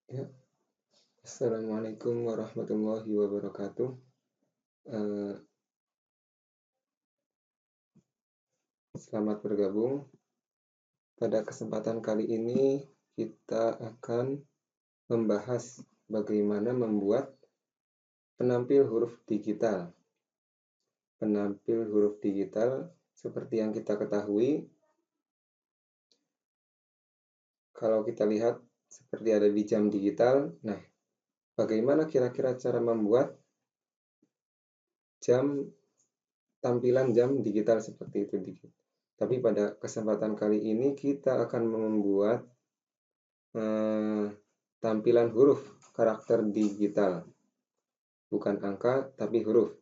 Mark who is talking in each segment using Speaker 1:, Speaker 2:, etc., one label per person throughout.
Speaker 1: Ya, Assalamualaikum warahmatullahi wabarakatuh. Eh, Selamat bergabung. Pada kesempatan kali ini kita akan membahas bagaimana membuat penampil huruf digital. Penampil huruf digital seperti yang kita ketahui, kalau kita lihat seperti ada di jam digital. Nah, bagaimana kira-kira cara membuat tampilan jam digital seperti itu? Tapi pada kesempatan kali ini kita akan membuat tampilan huruf karakter digital, bukan angka tapi huruf.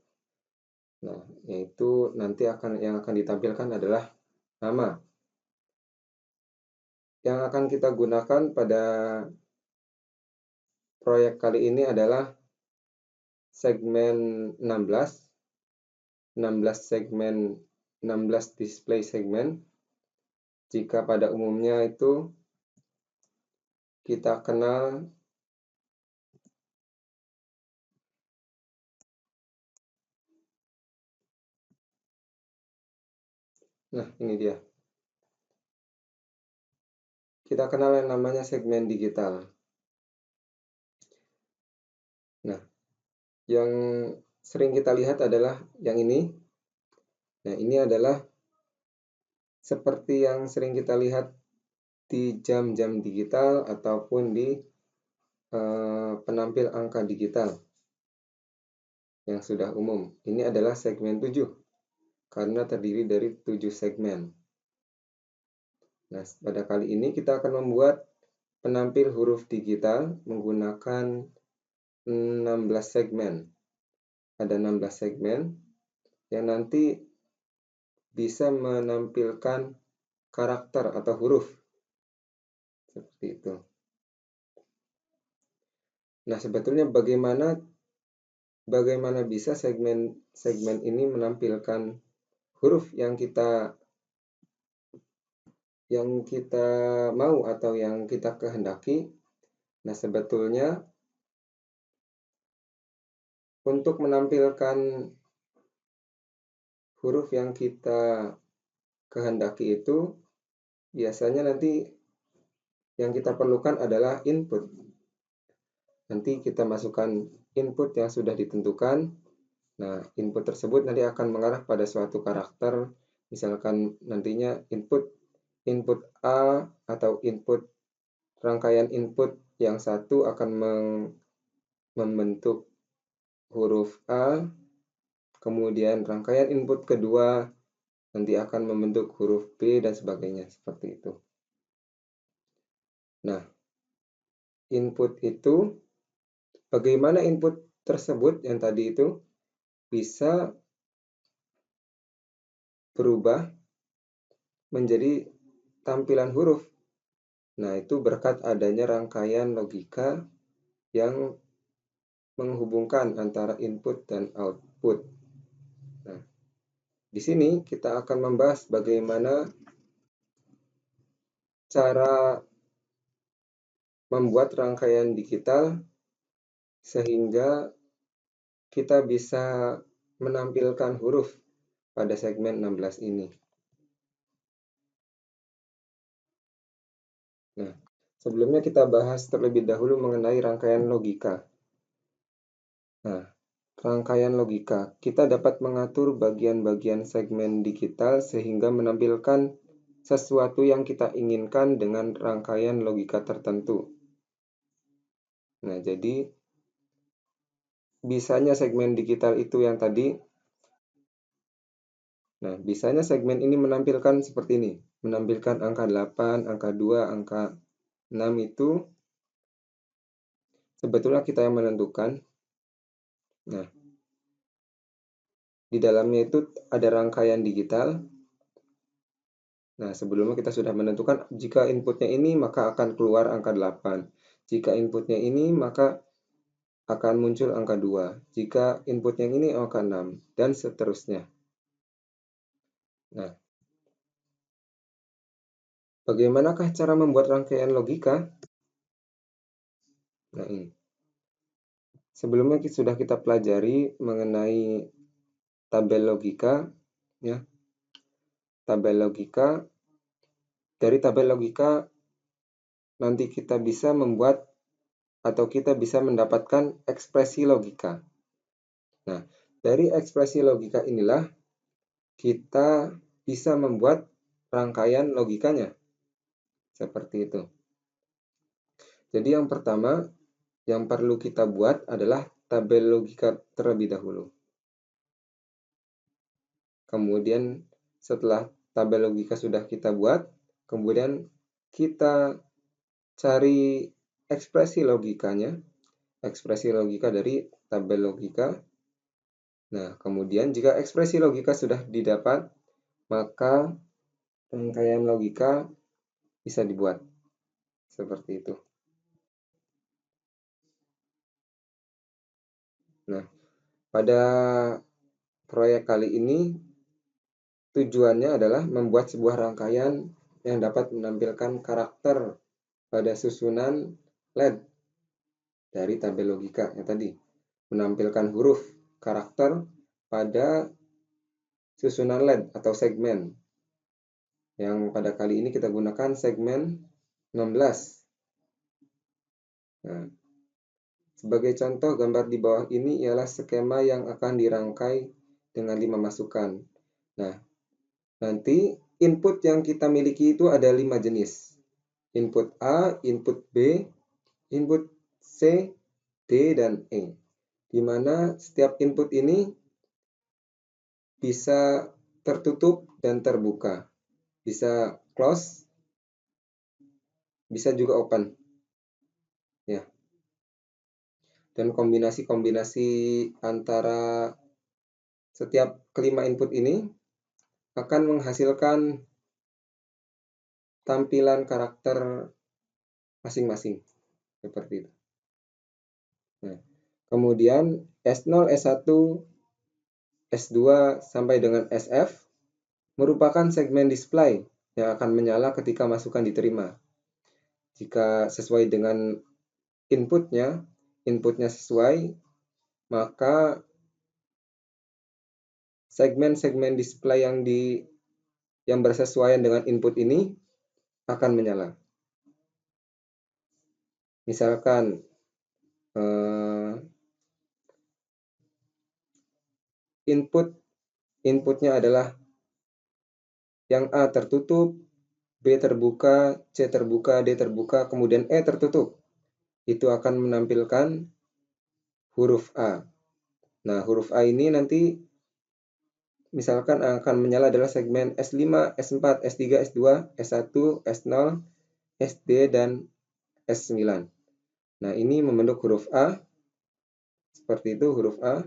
Speaker 1: Nah, yaitu nanti yang akan ditampilkan adalah nama. Yang akan kita gunakan pada proyek kali ini adalah segmen 16 segmen, 16 display segmen. Jika pada umumnya itu kita kenal ini dia. Kita kenal yang namanya segmen digital. Nah, yang sering kita lihat adalah yang ini. Nah, ini adalah seperti yang sering kita lihat di jam-jam digital ataupun di penampil angka digital yang sudah umum. Ini adalah segmen 7 karena terdiri dari 7 segmen. Nah, pada kali ini kita akan membuat penampil huruf digital menggunakan 16 segmen. Ada 16 segmen yang nanti bisa menampilkan karakter atau huruf. Seperti itu. Nah, sebetulnya bagaimana bisa segmen ini menampilkan huruf yang kita mau atau yang kita kehendaki. Nah, sebetulnya untuk menampilkan huruf yang kita kehendaki itu biasanya nanti yang kita perlukan adalah input. Nanti kita masukkan input yang sudah ditentukan. Nah, input tersebut nanti akan mengarah pada suatu karakter. Misalkan nantinya input A atau rangkaian input yang satu akan membentuk huruf A, kemudian rangkaian input kedua nanti akan membentuk huruf B dan sebagainya, seperti itu. Nah, input itu, bagaimana input tersebut yang tadi itu bisa berubah menjadi tampilan huruf. Nah, itu berkat adanya rangkaian logika yang menghubungkan antara input dan output. Nah, di sini kita akan membahas bagaimana cara membuat rangkaian digital sehingga kita bisa menampilkan huruf pada segmen 16 ini. Nah, sebelumnya kita bahas terlebih dahulu mengenai rangkaian logika. Nah, rangkaian logika, kita dapat mengatur bagian-bagian segmen digital sehingga menampilkan sesuatu yang kita inginkan dengan rangkaian logika tertentu. Nah, jadi bisanya segmen digital itu yang tadi. Nah, bisanya segmen ini menampilkan seperti ini. Menampilkan angka 8, angka 2, angka 6 itu sebetulnya kita yang menentukan. Nah, di dalamnya itu ada rangkaian digital. Nah, sebelumnya kita sudah menentukan jika inputnya ini maka akan keluar angka 8. Jika inputnya ini maka akan muncul angka 2. Jika input yang ini angka 6 dan seterusnya. Nah, bagaimanakah cara membuat rangkaian logika? Nah, ini. Sebelumnya sudah kita pelajari mengenai tabel logika, ya. Tabel logika. Dari tabel logika nanti kita bisa membuat atau kita bisa mendapatkan ekspresi logika. Nah, dari ekspresi logika inilah kita bisa membuat rangkaian logikanya. Seperti itu. Jadi yang pertama yang perlu kita buat adalah tabel logika terlebih dahulu. Kemudian setelah tabel logika sudah kita buat, kemudian kita cari ekspresi logikanya, ekspresi logika dari tabel logika. Nah, kemudian jika ekspresi logika sudah didapat, maka rangkaian logika bisa dibuat. Seperti itu. Nah, pada proyek kali ini tujuannya adalah membuat sebuah rangkaian yang dapat menampilkan karakter pada susunan LED dari tabel logika yang tadi. Menampilkan huruf karakter pada susunan LED atau segmen. Yang pada kali ini kita gunakan segmen 16. Nah, sebagai contoh, gambar di bawah ini ialah skema yang akan dirangkai dengan 5 masukan. Nah, nanti input yang kita miliki itu ada 5 jenis. Input A, input B, input C, D, dan E. Di mana setiap input ini bisa tertutup dan terbuka. Bisa close, bisa juga open. Ya. Dan kombinasi-kombinasi antara setiap kelima input ini akan menghasilkan tampilan karakter masing-masing. Seperti itu. Nah, kemudian S0, S1, S2 sampai dengan SF merupakan segmen display yang akan menyala ketika masukan diterima. Jika sesuai dengan inputnya sesuai, maka segmen-segmen display yang bersesuaian dengan input ini akan menyala. Misalkan inputnya adalah yang A tertutup, B terbuka, C terbuka, D terbuka, kemudian E tertutup. Itu akan menampilkan huruf A. Nah, huruf A ini nanti misalkan akan menyala adalah segmen S5, S4, S3, S2, S1, S0, SD, dan S9. Nah, ini membentuk huruf A. Seperti itu huruf A.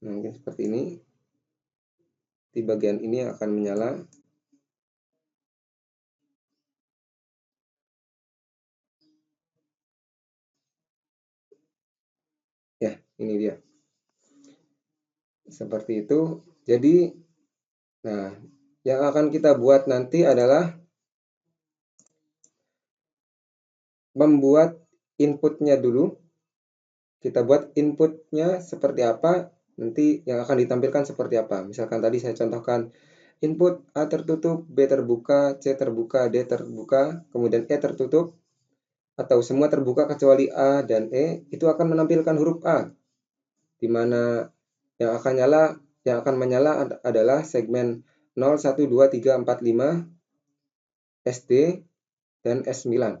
Speaker 1: Nah, mungkin seperti ini. Di bagian ini akan menyala. Ya, ini dia. Seperti itu. Jadi, nah, yang akan kita buat nanti adalah membuat inputnya dulu. Kita buat inputnya seperti apa, nanti yang akan ditampilkan seperti apa. Misalkan tadi saya contohkan input A tertutup, B terbuka, C terbuka, D terbuka, kemudian E tertutup, atau semua terbuka kecuali A dan E, itu akan menampilkan huruf A, di mana yang akan menyala adalah segmen 0, 1, 2, 3, 4, 5, SD, dan S9.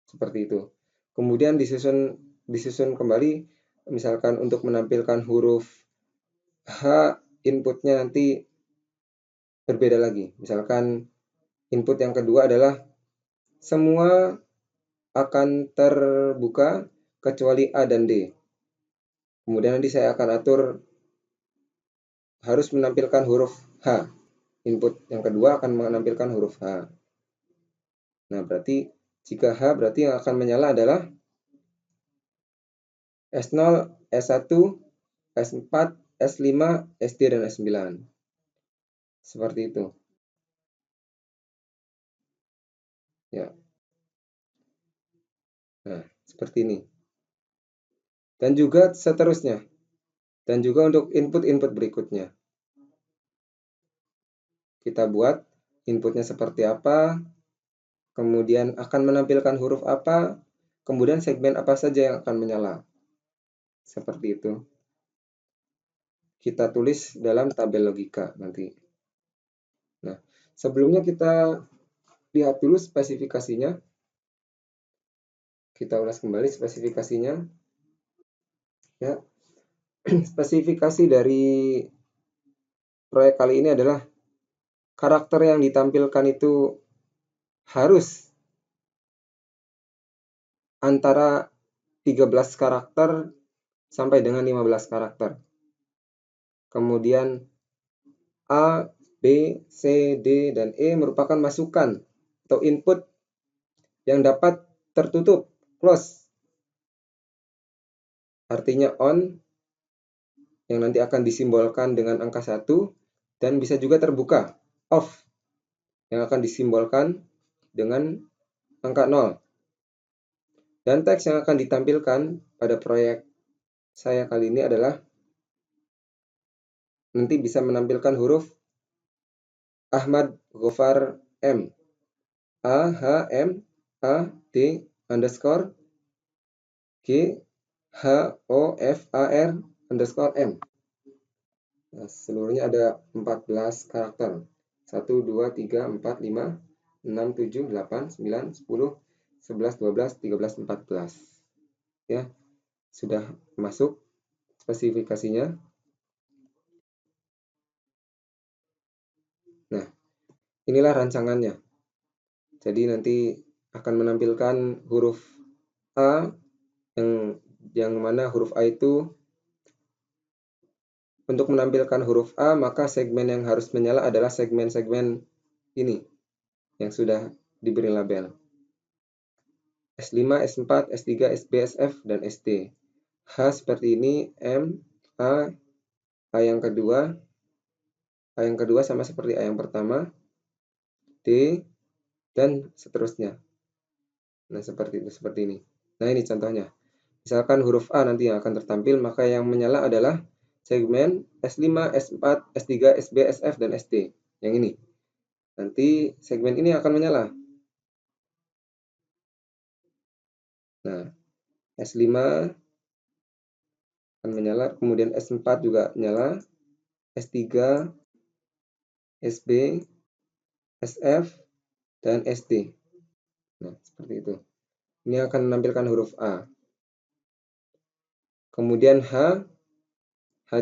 Speaker 1: Seperti itu. Kemudian disusun kembali, misalkan untuk menampilkan huruf H, inputnya nanti berbeda lagi. Misalkan input yang kedua adalah semua akan terbuka kecuali A dan D. Kemudian nanti saya akan atur harus menampilkan huruf H. Input yang kedua akan menampilkan huruf H. Nah, berarti jika H, berarti yang akan menyala adalah S0, S1, S4, S5, SD, dan S9. Seperti itu. Ya. Nah, seperti ini. Dan juga seterusnya. Dan juga untuk input-input berikutnya. Kita buat inputnya seperti apa, kemudian akan menampilkan huruf apa, kemudian segmen apa saja yang akan menyala. Seperti itu. Kita tulis dalam tabel logika nanti. Nah, sebelumnya kita lihat dulu spesifikasinya. Kita ulas kembali spesifikasinya. Ya, spesifikasi dari proyek kali ini adalah karakter yang ditampilkan itu harus antara 13 karakter sampai dengan 15 karakter. Kemudian A, B, C, D, dan E merupakan masukan atau input yang dapat tertutup, close. Artinya on, yang nanti akan disimbolkan dengan angka 1, dan bisa juga terbuka, off, yang akan disimbolkan dengan angka 0. Dan teks yang akan ditampilkan pada proyek saya kali ini adalah nanti bisa menampilkan huruf Ahmad Gofar M. A, H, M, A, D, underscore, G, H, O, F, A, R, underscore, M. Nah, seluruhnya ada 14 karakter. 1, 2, 3, 4, 5, 6, 7, 8, 9, 10, 11, 12, 13, 14. Ya, sudah masuk spesifikasinya. Nah, inilah rancangannya. Jadi nanti akan menampilkan huruf A, yang mana huruf A itu, untuk menampilkan huruf A, maka segmen yang harus menyala adalah segmen-segmen ini, yang sudah diberi label. S5, S4, S3, SB, SF, dan SD. H seperti ini, M, A yang kedua, A yang kedua sama seperti A yang pertama, D, dan seterusnya. Nah, seperti itu, seperti ini. Nah, ini contohnya. Misalkan huruf A nanti yang akan tertampil, maka yang menyala adalah segmen S5, S4, S3, SB, SF, dan SD. Yang ini. Nanti segmen ini akan menyala. Nah, S5 akan menyala, kemudian S4 juga nyala, S3, SB, SF, dan SD. Nah, seperti itu. Ini akan menampilkan huruf A. Kemudian H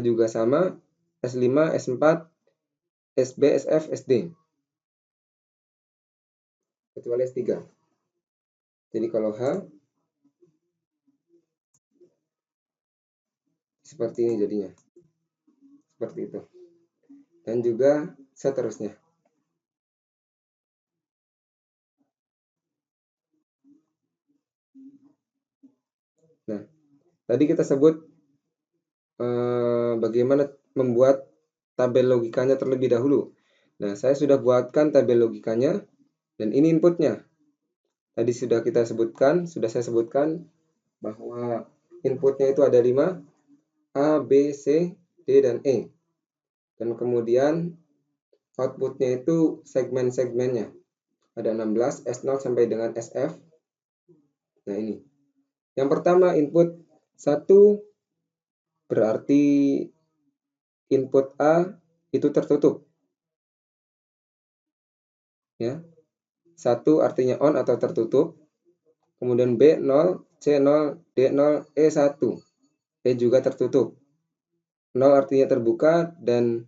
Speaker 1: juga sama, S5, S4, SB, SF, SD. Kecuali S3. Jadi kalau H, seperti ini jadinya. Seperti itu. Dan juga seterusnya. Nah, tadi kita sebut bagaimana membuat tabel logikanya terlebih dahulu. Nah, saya sudah buatkan tabel logikanya, dan ini inputnya. Tadi sudah saya sebutkan bahwa inputnya itu ada 5, A, B, C, D, dan E. Dan kemudian outputnya itu segmen-segmennya. Ada 16, S0 sampai dengan SF. Nah, ini. Yang pertama input 1 berarti input A itu tertutup. Ya. 1 artinya on atau tertutup. Kemudian B 0, C 0, D 0, E 1. E juga tertutup. 0 artinya terbuka dan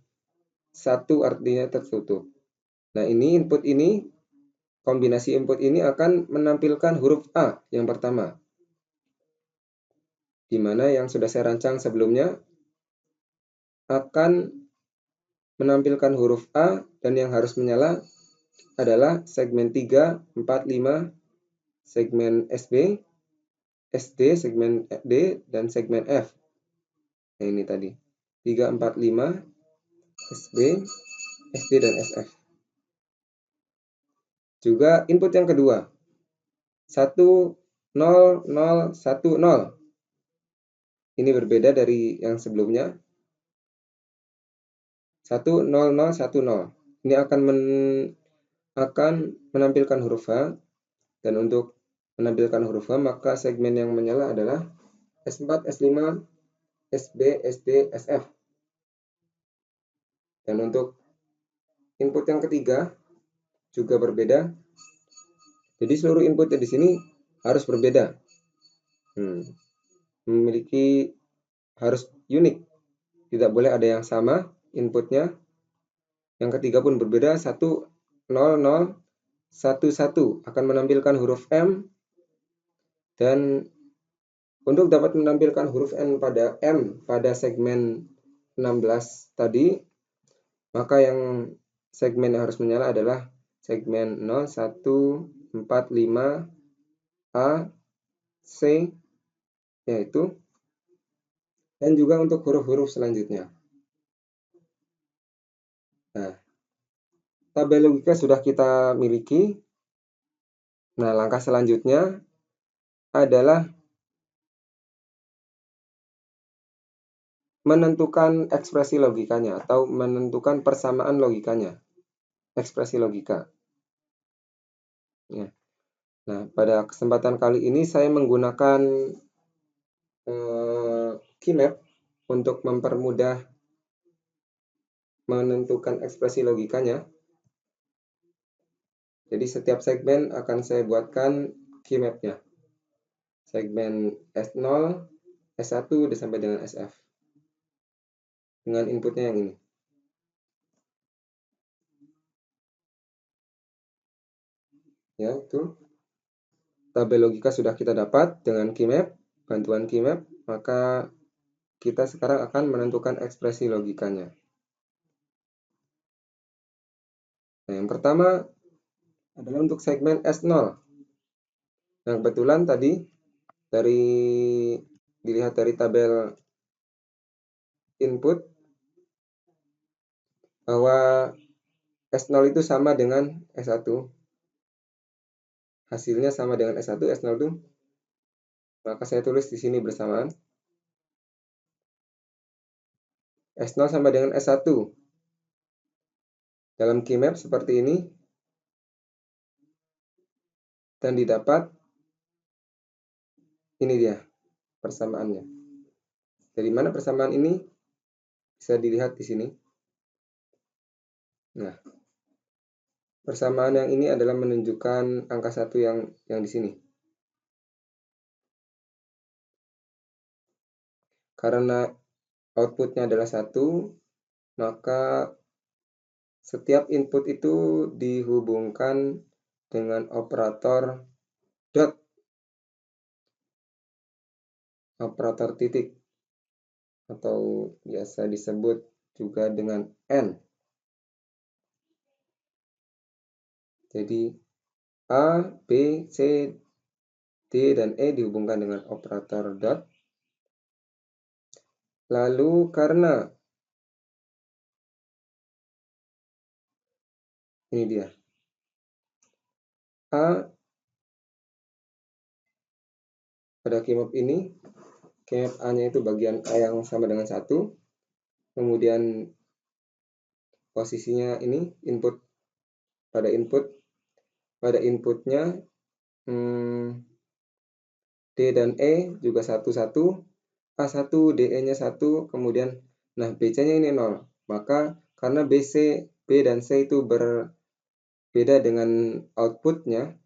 Speaker 1: 1 artinya tertutup. Nah, ini input ini, kombinasi input ini akan menampilkan huruf A yang pertama. Di mana yang sudah saya rancang sebelumnya akan menampilkan huruf A, dan yang harus menyala adalah segmen 3, 4, 5, segmen SB, SD, segmen D, dan segmen F. Nah, ini tadi. 3, 4, 5, SB, SD dan SF. Juga input yang kedua, 1, 0, 0, 1, 0. Ini berbeda dari yang sebelumnya. 1, 0, 0, 1, 0. Ini akan menampilkan huruf H. Dan untuk menampilkan huruf H, maka segmen yang menyala adalah S4, S5, SB, SD, SF. Dan untuk input yang ketiga juga berbeda. Jadi seluruh input di sini harus berbeda. Memiliki harus unik. Tidak boleh ada yang sama inputnya. Yang ketiga pun berbeda. 1, 0, 0, 1, 1 akan menampilkan huruf M. Dan untuk dapat menampilkan huruf M pada segmen 16 tadi, maka yang segmen yang harus menyala adalah segmen 0, 1, 4, 5, A, C, yaitu, dan juga untuk huruf-huruf selanjutnya. Nah, tabel logika sudah kita miliki. Nah, langkah selanjutnya adalah menentukan ekspresi logikanya atau menentukan persamaan logikanya, ekspresi logika. Ya. Nah, pada kesempatan kali ini saya menggunakan keymap untuk mempermudah menentukan ekspresi logikanya. Jadi setiap segmen akan saya buatkan keymapnya. Segmen S0, S1 sampai dengan SF. Dengan inputnya yang ini. Ya, itu. Tabel logika sudah kita dapat dengan keymap, bantuan keymap, maka kita sekarang akan menentukan ekspresi logikanya. Nah, yang pertama adalah untuk segmen S0. Nah, kebetulan tadi dilihat dari tabel input bahwa S0 itu sama dengan S1. Hasilnya sama dengan S1, S0 itu. Maka saya tulis di sini bersamaan. S0 sama dengan S1. Dalam keymap seperti ini. Dan didapat, ini dia persamaannya. Dari mana persamaan ini? Bisa dilihat di sini. Nah, persamaan yang ini adalah menunjukkan angka 1 yang di sini. Karena outputnya adalah 1, maka setiap input itu dihubungkan dengan operator dot, operator titik, atau biasa disebut juga dengan N. Jadi A, B, C, D, dan E dihubungkan dengan operator dot. Lalu karena ini dia A pada keymap ini, keymap A-nya itu bagian A yang sama dengan 1. Kemudian posisinya ini input pada inputnya D dan E juga 1, 1. A1, DE-nya 1, kemudian nah BC-nya ini 0. Maka karena BC, B dan C itu berbeda dengan outputnya,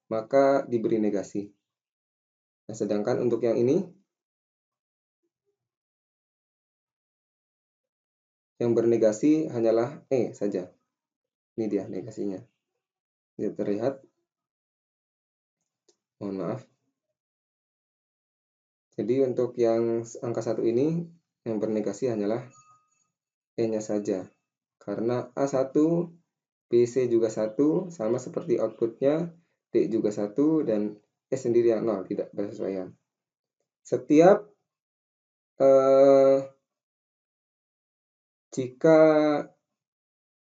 Speaker 1: maka diberi negasi. Nah, sedangkan untuk yang ini, yang bernegasi hanyalah E saja. Ini dia negasinya. Ini terlihat. Mohon maaf. Jadi untuk yang angka 1 ini, yang bernegasi hanyalah E-nya saja. Karena A1, BC juga 1, sama seperti outputnya, D juga 1, dan E sendiri yang 0, tidak bersesuaian. Setiap jika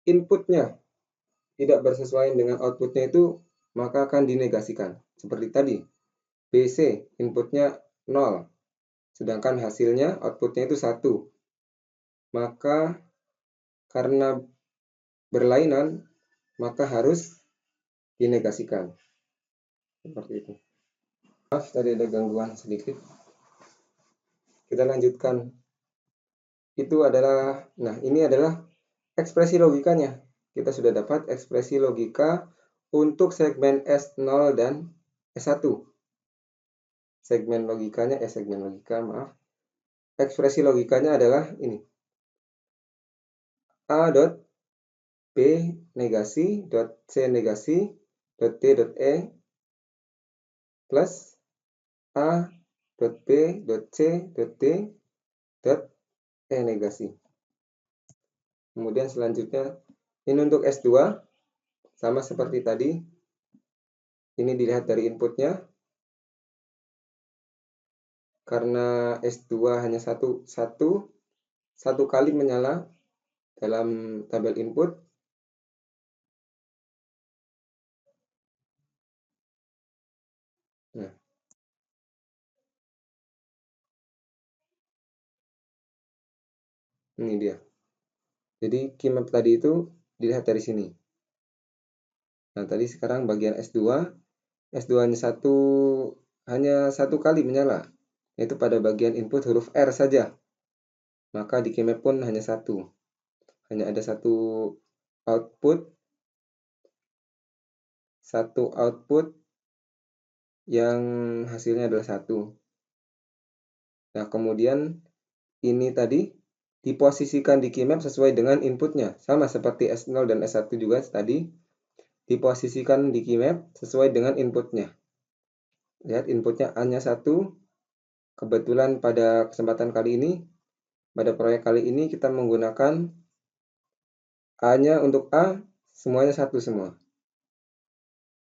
Speaker 1: inputnya tidak bersesuaian dengan outputnya itu, maka akan dinegasikan. Seperti tadi, BC inputnya 0, sedangkan hasilnya outputnya itu 1. Maka karena berlainan, maka harus dinegasikan. Seperti itu. Maaf, tadi ada gangguan sedikit. Kita lanjutkan. Itu adalah, nah ini adalah ekspresi logikanya. Kita sudah dapat ekspresi logika untuk segmen S0 dan S1. Segmen logika, maaf. Ekspresi logikanya adalah ini. A dot B negasi dot C negasi dot D dot E plus A dot B dot C dot D dot E negasi. Kemudian selanjutnya ini untuk S2 sama seperti tadi. Ini dilihat dari inputnya. Karena S2 hanya satu kali menyala dalam tabel input. Nah, ini dia. Jadi keymap tadi itu dilihat dari sini. Nah, tadi sekarang bagian S2 hanya satu kali menyala, yaitu pada bagian input huruf R saja. Maka di keymap pun hanya satu. Hanya ada satu output yang hasilnya adalah 1. Nah, kemudian ini tadi diposisikan di keymap sesuai dengan inputnya. Sama seperti S0 dan S1 juga tadi, diposisikan di keymap sesuai dengan inputnya. Lihat inputnya hanya 1. Kebetulan pada kesempatan kali ini, pada proyek kali ini kita menggunakan A-nya untuk A, semuanya 1 semua.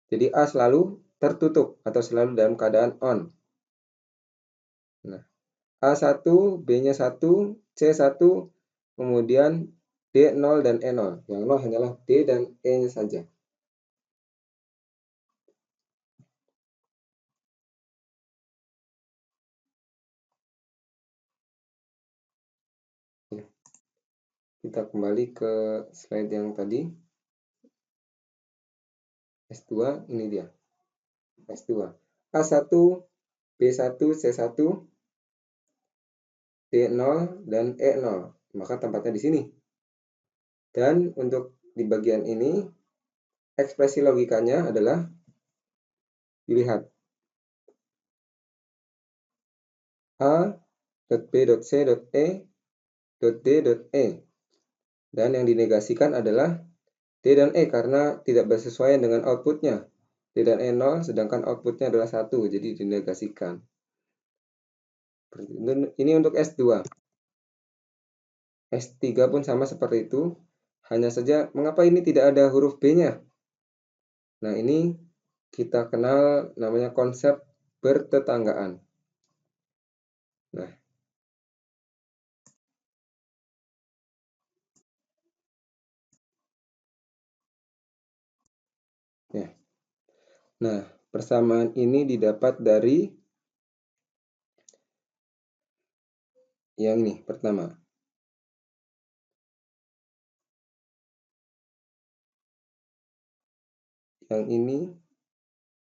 Speaker 1: Jadi A selalu tertutup atau selalu dalam keadaan on. Nah, A1, B-nya 1, C1, kemudian D0 dan E0. Yang 0 hanyalah D dan E-nya saja. Kita kembali ke slide yang tadi. S2, ini dia. S2. A1, B1, C1, D0, dan E0. Maka tempatnya di sini. Dan untuk di bagian ini, ekspresi logikanya adalah dilihat. A, B, C, E, D, E. Dan yang dinegasikan adalah D dan E karena tidak bersesuaian dengan outputnya. D dan E 0, sedangkan outputnya adalah 1, jadi dinegasikan. Ini untuk S2. S3 pun sama seperti itu. Hanya saja, mengapa ini tidak ada huruf B-nya? Nah, ini kita kenal namanya konsep bertetanggaan. Nah, ya. Nah, persamaan ini didapat dari yang ini, pertama. Yang ini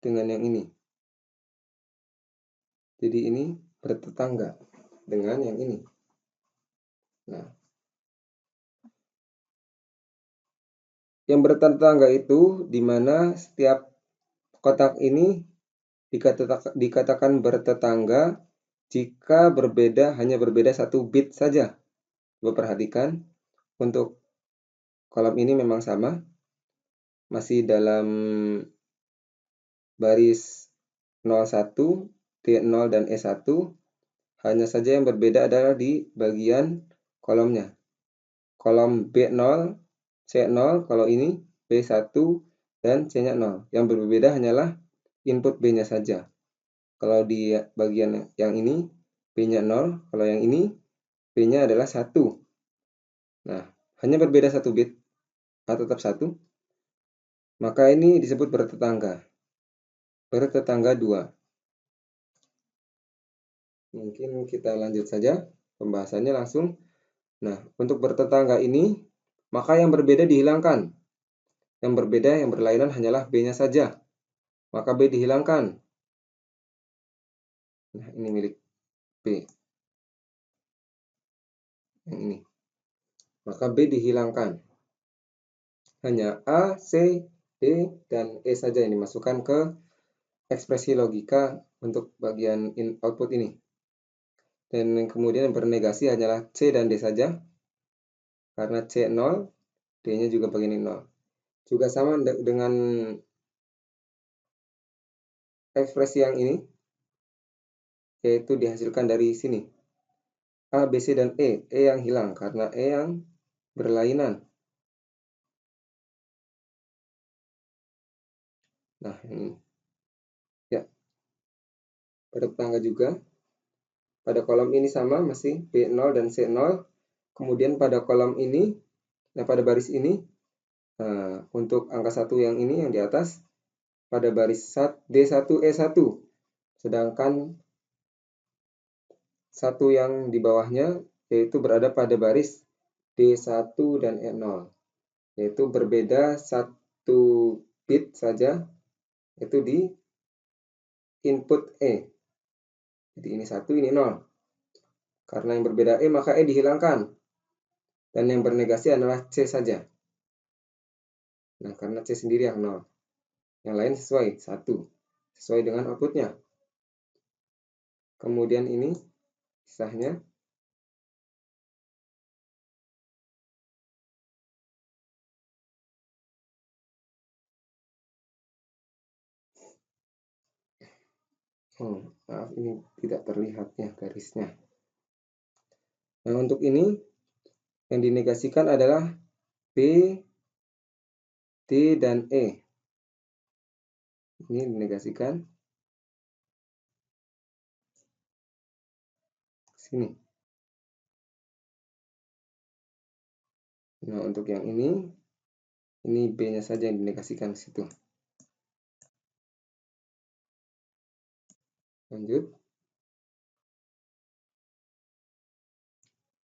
Speaker 1: dengan yang ini. Jadi ini bertetangga dengan yang ini. Nah, yang bertetangga itu di mana setiap kotak ini dikatakan bertetangga jika hanya berbeda 1 bit saja. Coba perhatikan, untuk kolom ini memang sama, masih dalam baris 01, D0 dan E1, hanya saja yang berbeda adalah di bagian kolomnya. Kolom B0, C0, kalau ini B1 dan C-nya 0. Yang berbeda hanyalah input B-nya saja. Kalau di bagian yang ini B-nya 0, kalau yang ini B-nya adalah 1. Nah, hanya berbeda 1 bit. A tetap 1, maka ini disebut bertetangga. Bertetangga 2. Mungkin kita lanjut saja pembahasannya langsung. Nah, untuk bertetangga ini, maka yang berbeda dihilangkan. Yang berbeda, yang berlainan hanyalah B-nya saja. Maka B dihilangkan. Nah, ini milik B. Yang ini. Maka B dihilangkan. Hanya A, C, D, dan E saja yang dimasukkan ke ekspresi logika untuk bagian output ini. Dan kemudian yang bernegasi hanyalah C dan D saja. Karena C 0, D-nya juga bagian 0. Juga sama dengan ekspresi yang ini, yaitu dihasilkan dari sini. A, B, C, dan E. E yang hilang karena E yang berlainan. Nah, ini. Ya. Pada tetangga juga. Pada kolom ini sama, masih B0 dan C0. Kemudian pada kolom ini, nah pada baris ini, untuk angka 1 yang ini, yang di atas, pada baris D1, E1. Sedangkan 1 yang di bawahnya, yaitu berada pada baris D1 dan E0. Yaitu berbeda 1 bit saja, yaitu di input E. Jadi ini 1, ini 0. Karena yang berbeda E, maka E dihilangkan. Dan yang bernegasi adalah C saja. Nah, karena C sendiri yang 0. Yang lain sesuai, 1. Sesuai dengan outputnya. Kemudian ini sisanya. Maaf, ini tidak terlihat ya garisnya. Nah, untuk ini yang dinegasikan adalah B, D, dan E. Ini dinegasikan sini. Nah, untuk yang ini B-nya saja yang dinegasikan ke situ. Lanjut.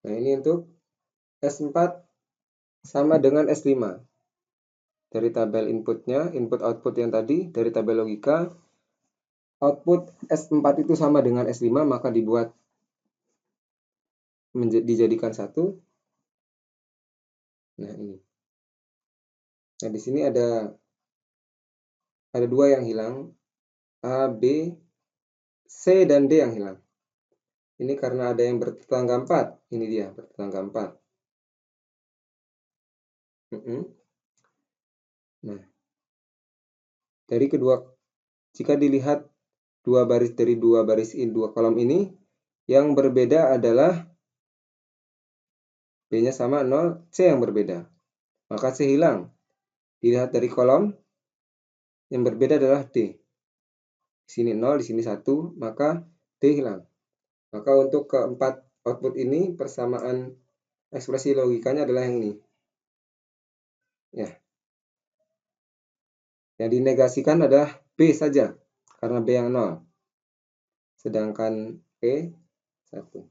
Speaker 1: Nah, ini untuk S4 sama dengan S5. Dari tabel inputnya, input-output yang tadi, dari tabel logika, output S4 itu sama dengan S5, maka dijadikan 1. Nah, ini. Nah, di sini ada 2 yang hilang, A, B, C, dan D yang hilang. Ini karena ada yang bertetangga 4. Ini dia, bertetangga 4. Nah, dari kedua, jika dilihat dua baris ini, 2 kolom ini, yang berbeda adalah B-nya sama 0, C yang berbeda. Maka C hilang. Dilihat dari kolom, yang berbeda adalah D. Di sini 0, di sini 1, maka D hilang. Maka untuk keempat output ini, persamaan ekspresi logikanya adalah yang ini. Ya. Yang dinegasikan adalah B saja, karena B yang 0. Sedangkan E 1.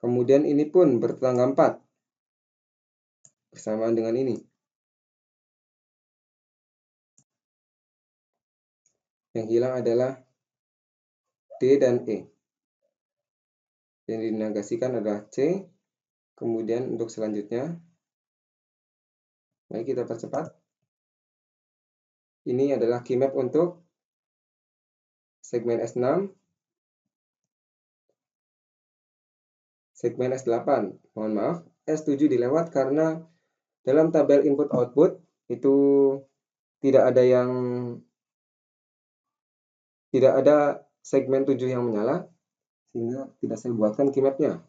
Speaker 1: Kemudian ini pun bertetangga 4. Bersamaan dengan ini. Yang hilang adalah D dan E. Yang dinegasikan adalah C. Kemudian untuk selanjutnya, mari kita percepat. Ini adalah keymap untuk segmen S6, segmen S8. Mohon maaf, S7 dilewat karena dalam tabel input-output itu tidak ada segmen 7 yang menyala, sehingga tidak saya buatkan keymapnya.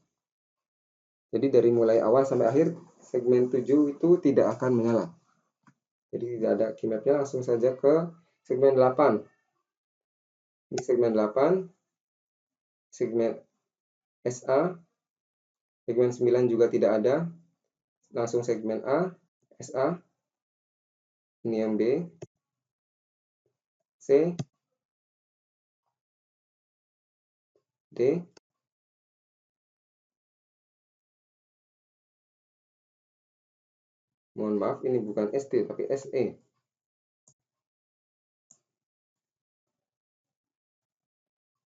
Speaker 1: Jadi dari mulai awal sampai akhir, segmen 7 itu tidak akan menyala. Jadi tidak ada keymapnya, langsung saja ke segmen 8. Ini segmen 8, segmen SA, segmen 9 juga tidak ada, langsung segmen A, SA, ini yang B, C, D, mohon maaf ini bukan ST tapi SE,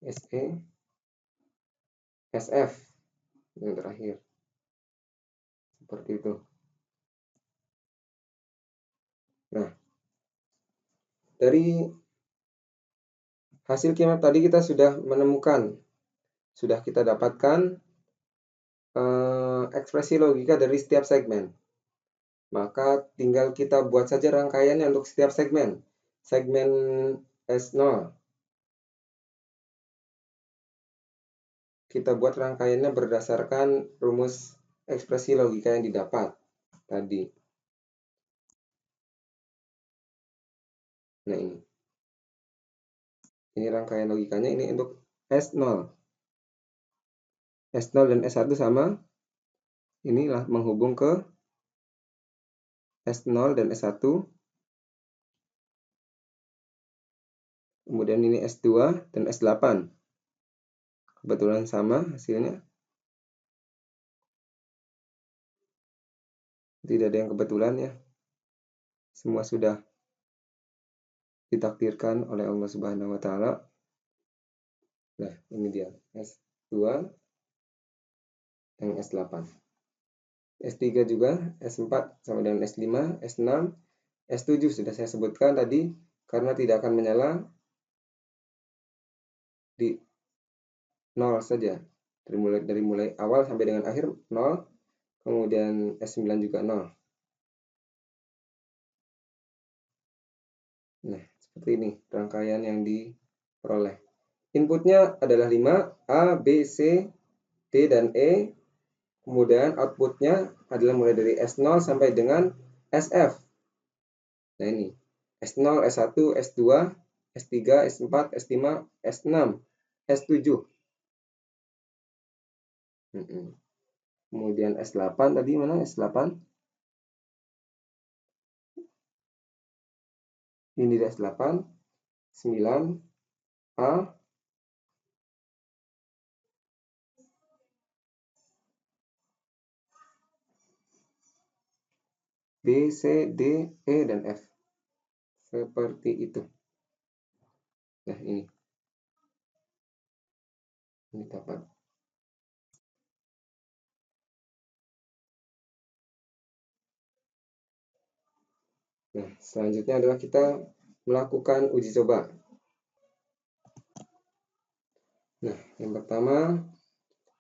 Speaker 1: SE, SF yang terakhir, seperti itu. Nah, dari hasil kimat tadi kita sudah menemukan, sudah kita dapatkan ekspresi logika dari setiap segmen. Maka tinggal kita buat saja rangkaiannya untuk setiap segmen. Segmen S0. Kita buat rangkaiannya berdasarkan rumus ekspresi logika yang didapat tadi. Nah ini. Ini rangkaian logikanya, ini untuk S0. S0 dan S1 sama. Inilah menghubung ke S0 dan S1. Kemudian ini S2 dan S8. Kebetulan sama hasilnya. Tidak ada yang kebetulan ya. Semua sudah ditakdirkan oleh Allah Subhanahu wa taala. Nah, ini dia S2 yang S8. S3 juga, S4 sama dengan S5, S6, S7 sudah saya sebutkan tadi karena tidak akan menyala di 0 saja. Dari mulai awal sampai dengan akhir 0, kemudian S9 juga 0. Nah, seperti ini rangkaian yang diperoleh. Inputnya adalah 5, A, B, C, D, dan E. Kemudian outputnya adalah mulai dari S0 sampai dengan SF. Nah ini, S0, S1, S2, S3, S4, S5, S6, S7. Kemudian S8 tadi mana S8? Ini di S8, 9, A, B, C, D, E, dan F. Seperti itu. Nah ini dapat. Nah, selanjutnya adalah kita melakukan uji coba. Nah, yang pertama,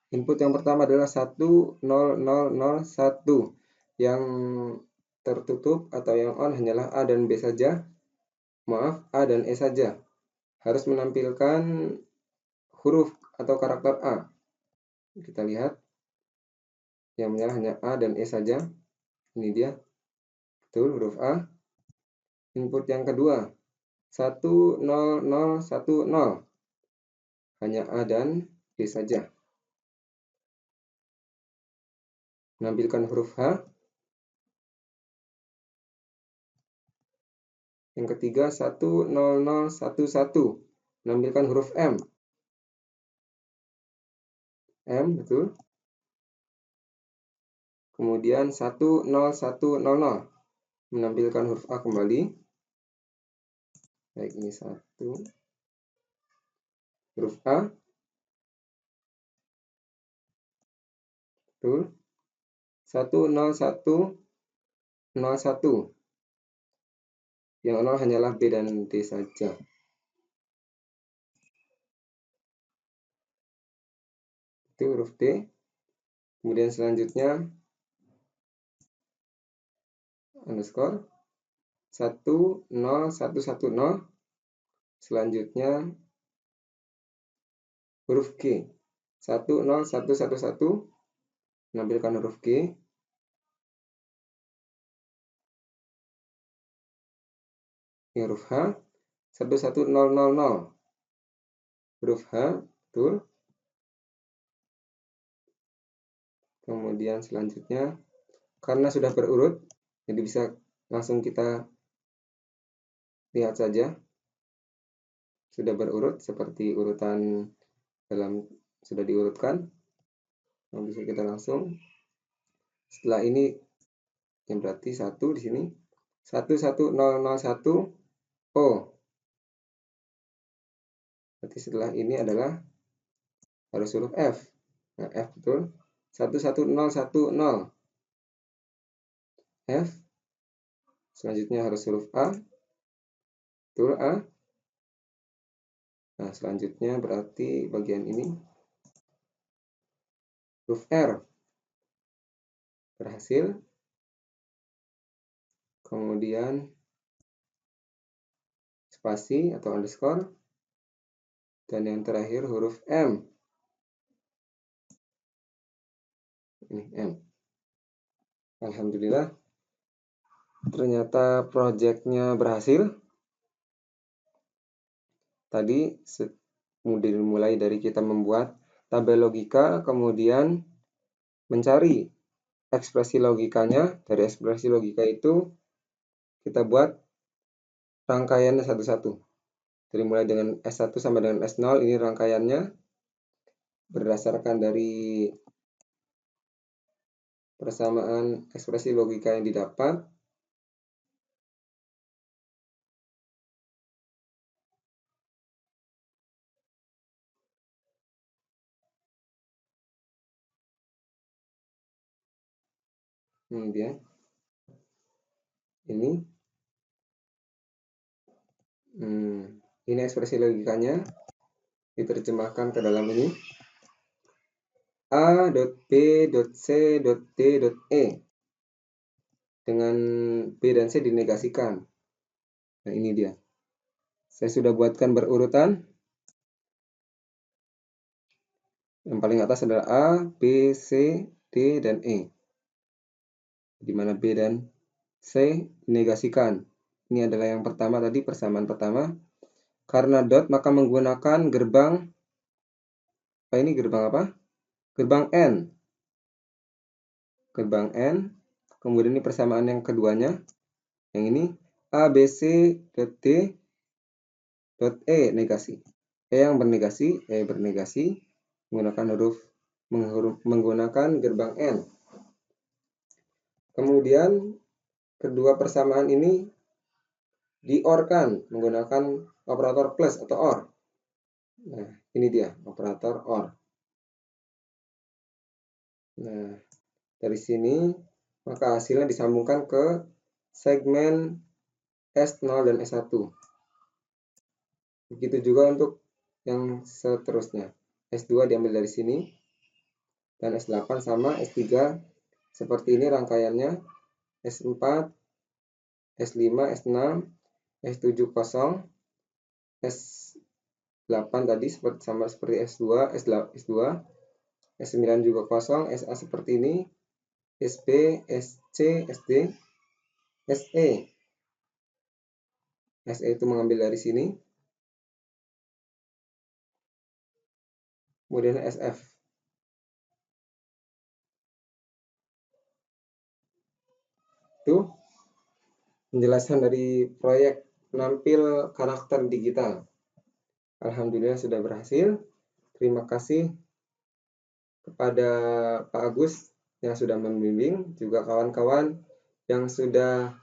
Speaker 1: input yang pertama adalah 1, 0, 0, 0, 1. Yang tertutup atau yang on hanyalah A dan B saja. Maaf, A dan E saja. Harus menampilkan huruf atau karakter A. Kita lihat. Yang menyala hanya A dan E saja. Ini dia. Betul, huruf A. Input yang kedua. 1, 0, 0, 1, 0. Hanya A dan B saja. Menampilkan huruf H. Yang ketiga 1, 0, 0, 1, 1. Menampilkan huruf M. M, betul. Kemudian 1, 0, 1, 0, 0. Menampilkan huruf A kembali. Baik, ini 1. Huruf A. Betul. 1, 0, 1, 0, 1. Yang 0 hanyalah B dan D saja. Itu huruf D. Kemudian selanjutnya underscore 1, 0, 1, 1, 0. Selanjutnya huruf G. 1, 0, 1, 1, 1. Menampilkan huruf G. Ini huruf H. 1, 1, 0, 0, 0. Huruf H. Betul. Kemudian selanjutnya karena sudah berurut, jadi bisa langsung kita lihat saja sudah berurut seperti urutan dalam sudah diurutkan. Nah, bisa kita langsung setelah ini yang berarti 1 di sini 11001 O. Berarti setelah ini adalah harus huruf F. Nah, F betul. 11010 F. Selanjutnya harus huruf A. Betul, A. Nah, selanjutnya berarti bagian ini huruf R. Berhasil. Kemudian spasi atau underscore. Dan yang terakhir huruf M. Ini M. Alhamdulillah. Ternyata proyeknya berhasil. Tadi mulai dari kita membuat tabel logika, kemudian mencari ekspresi logikanya. Dari ekspresi logika itu kita buat rangkaiannya satu-satu. Jadi mulai dengan S1 sampai dengan S0 ini rangkaiannya berdasarkan dari persamaan ekspresi logika yang didapat. Kemudian ini ini ekspresi logikanya diterjemahkan ke dalam ini A.B.C.D.E dengan B dan C dinegasikan. Nah, ini dia. Saya sudah buatkan berurutan. Yang paling atas adalah A, B, C, D, dan E. Di mana B dan C dinegasikan. Ini adalah yang pertama tadi, persamaan pertama. Karena dot, maka menggunakan gerbang, ini gerbang apa? Gerbang N. Gerbang N. Kemudian ini persamaan yang keduanya. Yang ini A, B, C, D, E negasi. E yang bernegasi, E bernegasi menggunakan gerbang N. Kemudian kedua persamaan ini di-OR-kan menggunakan operator plus atau OR. Nah, ini dia operator OR. Nah, dari sini maka hasilnya disambungkan ke segmen S0 dan S1. Begitu juga untuk yang seterusnya. S2 diambil dari sini dan S8 sama S3 seperti ini rangkaiannya. S4, S5, S6, S7 kosong, S8 tadi sama seperti S2, S2, S9 juga kosong, SA seperti ini, SB, SC, SD, SE. SE itu mengambil dari sini. Kemudian SF. Itu penjelasan dari proyek penampil karakter digital. Alhamdulillah sudah berhasil. Terima kasih kepada Pak Agus yang sudah membimbing, juga kawan-kawan yang sudah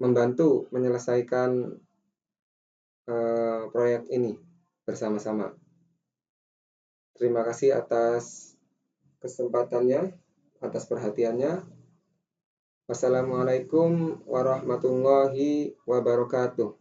Speaker 1: membantu menyelesaikan proyek ini bersama-sama. Terima kasih atas kesempatannya, atas perhatiannya. Wassalamualaikum warahmatullahi wabarakatuh.